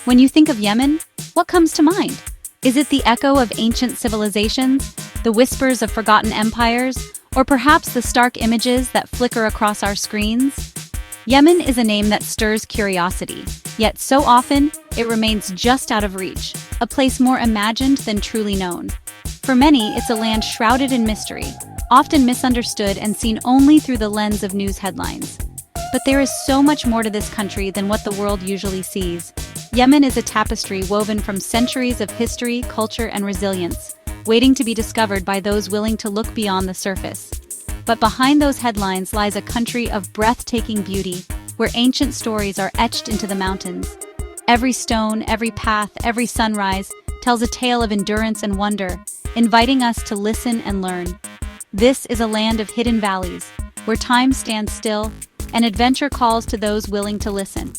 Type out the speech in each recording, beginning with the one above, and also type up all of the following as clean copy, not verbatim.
When you think of Yemen, what comes to mind? Is it the echo of ancient civilizations, the whispers of forgotten empires, or perhaps the stark images that flicker across our screens? Yemen is a name that stirs curiosity, yet so often it remains just out of reach, a place more imagined than truly known. For many, it's a land shrouded in mystery, often misunderstood and seen only through the lens of news headlines. But there is so much more to this country than what the world usually sees. Yemen is a tapestry woven from centuries of history, culture, and resilience, waiting to be discovered by those willing to look beyond the surface. But behind those headlines lies a country of breathtaking beauty, where ancient stories are etched into the mountains. Every stone, every path, every sunrise tells a tale of endurance and wonder, inviting us to listen and learn. This is a land of hidden valleys, where time stands still and adventure calls to those willing to listen.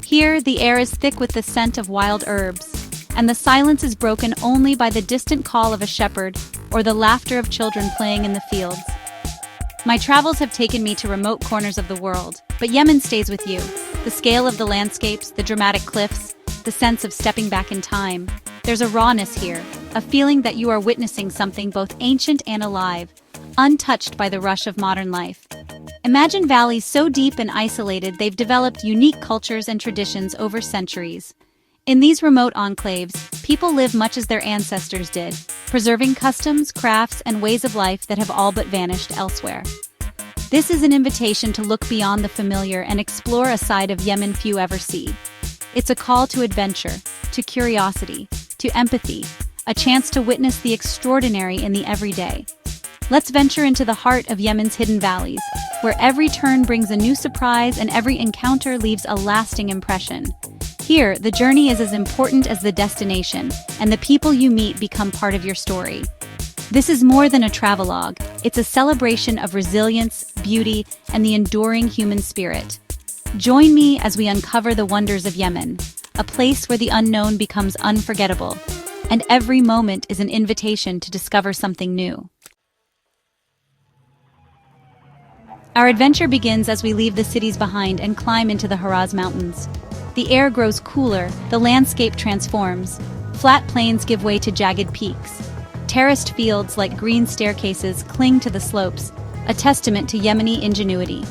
Here, the air is thick with the scent of wild herbs, and the silence is broken only by the distant call of a shepherd or the laughter of children playing in the fields. My travels have taken me to remote corners of the world, but Yemen stays with you. The scale of the landscapes, the dramatic cliffs, the sense of stepping back in time. There's a rawness here, a feeling that you are witnessing something both ancient and alive, untouched by the rush of modern life. Imagine valleys so deep and isolated they've developed unique cultures and traditions over centuries. In these remote enclaves, people live much as their ancestors did, preserving customs, crafts, and ways of life that have all but vanished elsewhere. This is an invitation to look beyond the familiar and explore a side of Yemen few ever see. It's a call to adventure, to curiosity, to empathy, a chance to witness the extraordinary in the everyday. Let's venture into the heart of Yemen's hidden valleys, where every turn brings a new surprise and every encounter leaves a lasting impression. Here, the journey is as important as the destination, and the people you meet become part of your story. This is more than a travelogue, it's a celebration of resilience, beauty, and the enduring human spirit. Join me as we uncover the wonders of Yemen, a place where the unknown becomes unforgettable, and every moment is an invitation to discover something new. Our adventure begins as we leave the cities behind and climb into the Haraz Mountains. The air grows cooler, the landscape transforms. Flat plains give way to jagged peaks. Terraced fields like green staircases cling to the slopes, a testament to Yemeni ingenuity.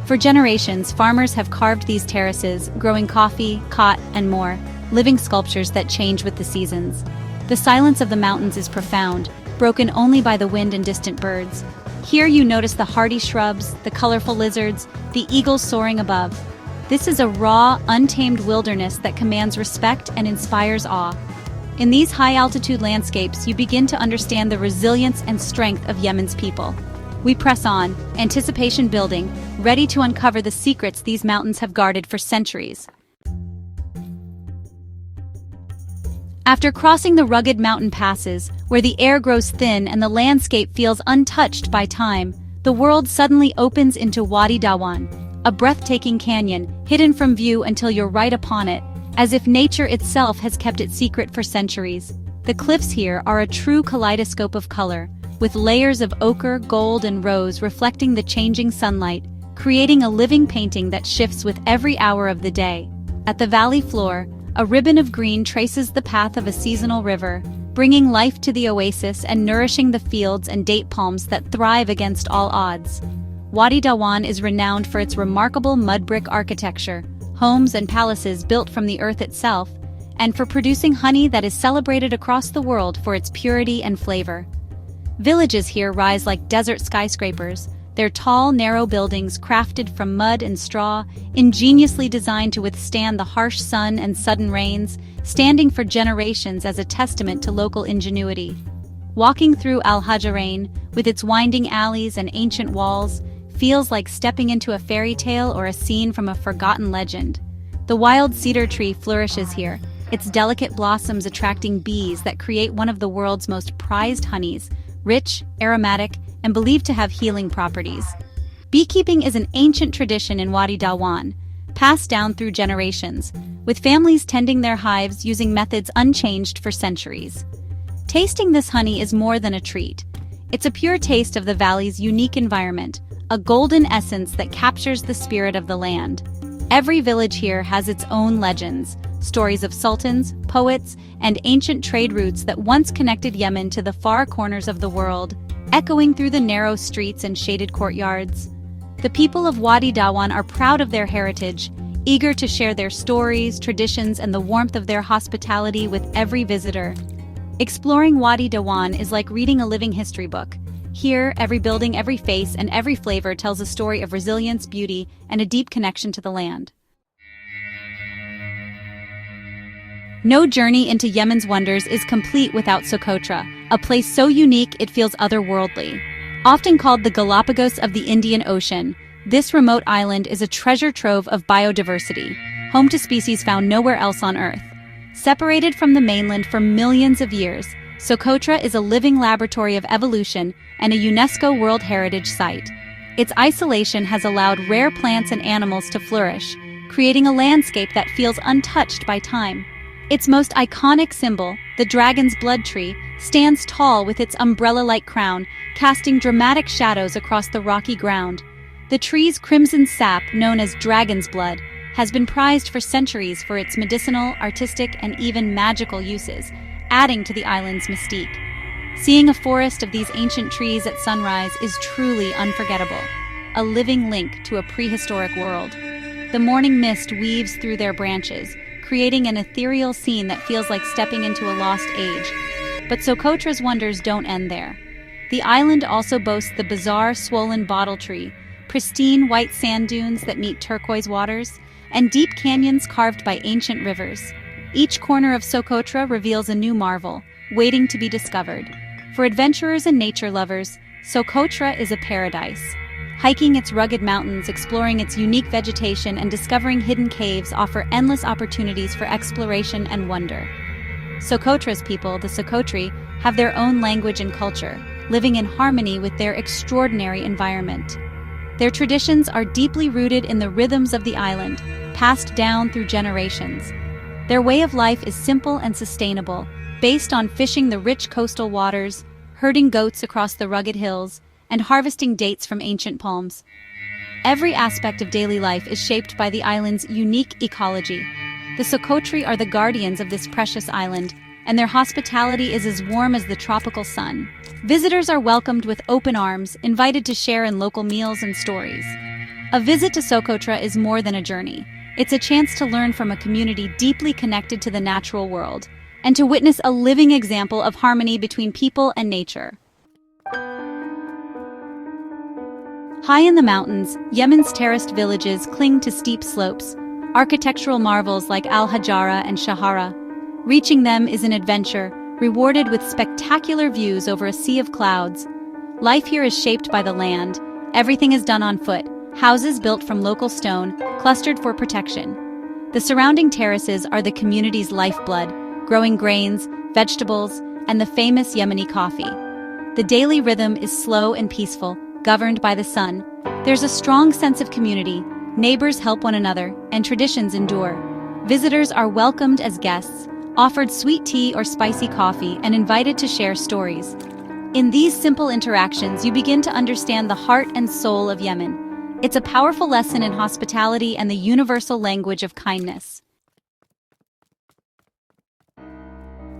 For generations, farmers have carved these terraces, growing coffee, cot, and more, living sculptures that change with the seasons. The silence of the mountains is profound, broken only by the wind and distant birds. Here you notice the hardy shrubs, the colorful lizards, the eagles soaring above. This is a raw, untamed wilderness that commands respect and inspires awe. In these high-altitude landscapes, you begin to understand the resilience and strength of Yemen's people. We press on, anticipation building, ready to uncover the secrets these mountains have guarded for centuries. After crossing the rugged mountain passes, where the air grows thin and the landscape feels untouched by time, the world suddenly opens into Wadi Dawan, a breathtaking canyon, hidden from view until you're right upon it, as if nature itself has kept it secret for centuries. The cliffs here are a true kaleidoscope of color, with layers of ochre, gold, and rose reflecting the changing sunlight, creating a living painting that shifts with every hour of the day. At the valley floor, a ribbon of green traces the path of a seasonal river, bringing life to the oasis and nourishing the fields and date palms that thrive against all odds. Wadi Dawan is renowned for its remarkable mud brick architecture, homes and palaces built from the earth itself, and for producing honey that is celebrated across the world for its purity and flavor. Villages here rise like desert skyscrapers, their tall, narrow buildings crafted from mud and straw, ingeniously designed to withstand the harsh sun and sudden rains, standing for generations as a testament to local ingenuity. Walking through Al-Hajarain, with its winding alleys and ancient walls, feels like stepping into a fairy tale or a scene from a forgotten legend. The wild cedar tree flourishes here, its delicate blossoms attracting bees that create one of the world's most prized honeys, rich, aromatic, and believed to have healing properties. Beekeeping is an ancient tradition in Wadi Dawan, passed down through generations, with families tending their hives using methods unchanged for centuries. Tasting this honey is more than a treat. It's a pure taste of the valley's unique environment, a golden essence that captures the spirit of the land. Every village here has its own legends, stories of sultans, poets, and ancient trade routes that once connected Yemen to the far corners of the world, echoing through the narrow streets and shaded courtyards. The people of Wadi Dawan are proud of their heritage, eager to share their stories, traditions, and the warmth of their hospitality with every visitor. Exploring Wadi Dawan is like reading a living history book. Here, every building, every face, and every flavor tells a story of resilience, beauty, and a deep connection to the land. No journey into Yemen's wonders is complete without Socotra, a place so unique it feels otherworldly. Often called the Galapagos of the Indian Ocean, this remote island is a treasure trove of biodiversity, home to species found nowhere else on Earth. Separated from the mainland for millions of years, Socotra is a living laboratory of evolution and a UNESCO World Heritage Site. Its isolation has allowed rare plants and animals to flourish, creating a landscape that feels untouched by time. Its most iconic symbol, the dragon's blood tree, stands tall with its umbrella-like crown, casting dramatic shadows across the rocky ground. The tree's crimson sap, known as dragon's blood, has been prized for centuries for its medicinal, artistic, and even magical uses, adding to the island's mystique. Seeing a forest of these ancient trees at sunrise is truly unforgettable, a living link to a prehistoric world. The morning mist weaves through their branches, creating an ethereal scene that feels like stepping into a lost age. But Socotra's wonders don't end there. The island also boasts the bizarre swollen bottle tree, pristine white sand dunes that meet turquoise waters, and deep canyons carved by ancient rivers. Each corner of Socotra reveals a new marvel, waiting to be discovered. For adventurers and nature lovers, Socotra is a paradise. Hiking its rugged mountains, exploring its unique vegetation, and discovering hidden caves offer endless opportunities for exploration and wonder. Socotra's people, the Socotri, have their own language and culture, living in harmony with their extraordinary environment. Their traditions are deeply rooted in the rhythms of the island, passed down through generations. Their way of life is simple and sustainable, based on fishing the rich coastal waters, herding goats across the rugged hills, and harvesting dates from ancient palms. Every aspect of daily life is shaped by the island's unique ecology. The Socotri are the guardians of this precious island, and their hospitality is as warm as the tropical sun. Visitors are welcomed with open arms, invited to share in local meals and stories. A visit to Socotra is more than a journey. It's a chance to learn from a community deeply connected to the natural world, and to witness a living example of harmony between people and nature. High in the mountains, Yemen's terraced villages cling to steep slopes, architectural marvels like Al-Hajara and Shahara. Reaching them is an adventure, rewarded with spectacular views over a sea of clouds. Life here is shaped by the land. Everything is done on foot, houses built from local stone, clustered for protection. The surrounding terraces are the community's lifeblood, growing grains, vegetables, and the famous Yemeni coffee. The daily rhythm is slow and peaceful, governed by the sun. There's a strong sense of community, neighbors help one another, and traditions endure. Visitors are welcomed as guests, offered sweet tea or spicy coffee, and invited to share stories. In these simple interactions, you begin to understand the heart and soul of Yemen. It's a powerful lesson in hospitality and the universal language of kindness.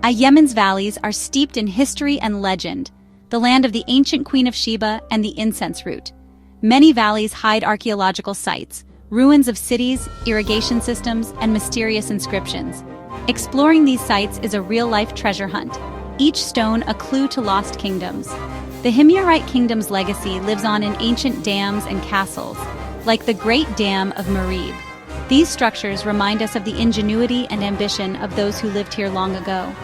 Yemen's valleys are steeped in history and legend, the land of the ancient Queen of Sheba and the incense route. Many valleys hide archaeological sites, ruins of cities, irrigation systems, and mysterious inscriptions. Exploring these sites is a real-life treasure hunt, each stone a clue to lost kingdoms. The Himyarite kingdom's legacy lives on in ancient dams and castles, like the Great Dam of Marib. These structures remind us of the ingenuity and ambition of those who lived here long ago.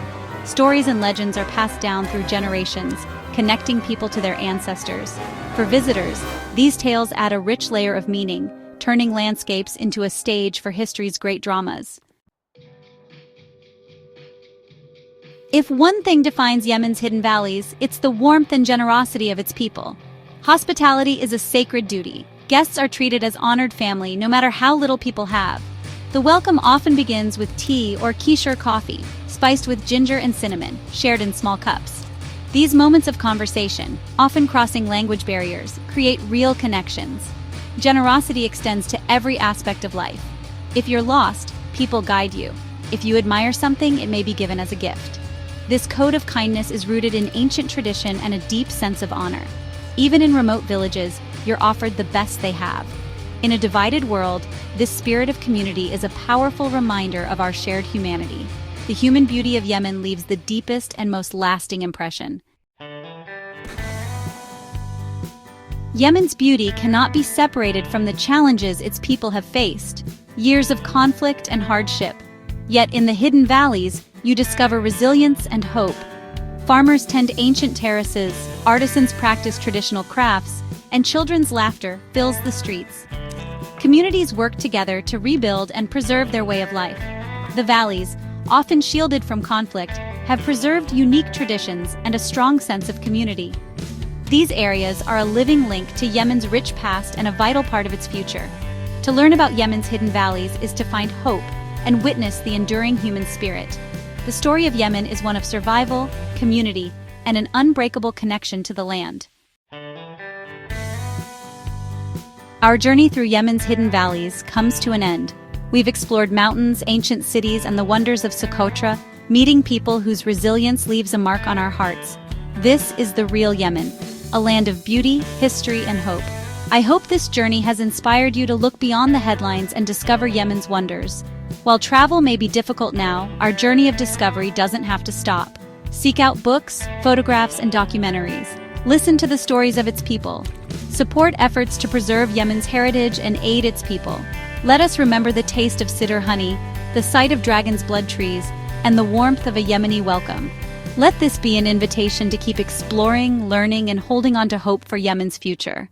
Stories and legends are passed down through generations, connecting people to their ancestors. For visitors, these tales add a rich layer of meaning, turning landscapes into a stage for history's great dramas. If one thing defines Yemen's hidden valleys, it's the warmth and generosity of its people. Hospitality is a sacred duty. Guests are treated as honored family, no matter how little people have. The welcome often begins with tea or kishir coffee, spiced with ginger and cinnamon, shared in small cups. These moments of conversation, often crossing language barriers, create real connections. Generosity extends to every aspect of life. If you're lost, people guide you. If you admire something, it may be given as a gift. This code of kindness is rooted in ancient tradition and a deep sense of honor. Even in remote villages, you're offered the best they have. In a divided world, this spirit of community is a powerful reminder of our shared humanity. The human beauty of Yemen leaves the deepest and most lasting impression. Yemen's beauty cannot be separated from the challenges its people have faced, years of conflict and hardship. Yet in the hidden valleys, you discover resilience and hope. Farmers tend ancient terraces, artisans practice traditional crafts, and children's laughter fills the streets. Communities work together to rebuild and preserve their way of life. The valleys, often shielded from conflict, have preserved unique traditions and a strong sense of community. These areas are a living link to Yemen's rich past and a vital part of its future. To learn about Yemen's hidden valleys is to find hope and witness the enduring human spirit. The story of Yemen is one of survival, community, and an unbreakable connection to the land. Our journey through Yemen's hidden valleys comes to an end. We've explored mountains, ancient cities, and the wonders of Socotra, meeting people whose resilience leaves a mark on our hearts. This is the real Yemen, a land of beauty, history, and hope. I hope this journey has inspired you to look beyond the headlines and discover Yemen's wonders. While travel may be difficult now, our journey of discovery doesn't have to stop. Seek out books, photographs, and documentaries. Listen to the stories of its people. Support efforts to preserve Yemen's heritage and aid its people. Let us remember the taste of cedar honey, the sight of dragon's blood trees, and the warmth of a Yemeni welcome. Let this be an invitation to keep exploring, learning, and holding on to hope for Yemen's future.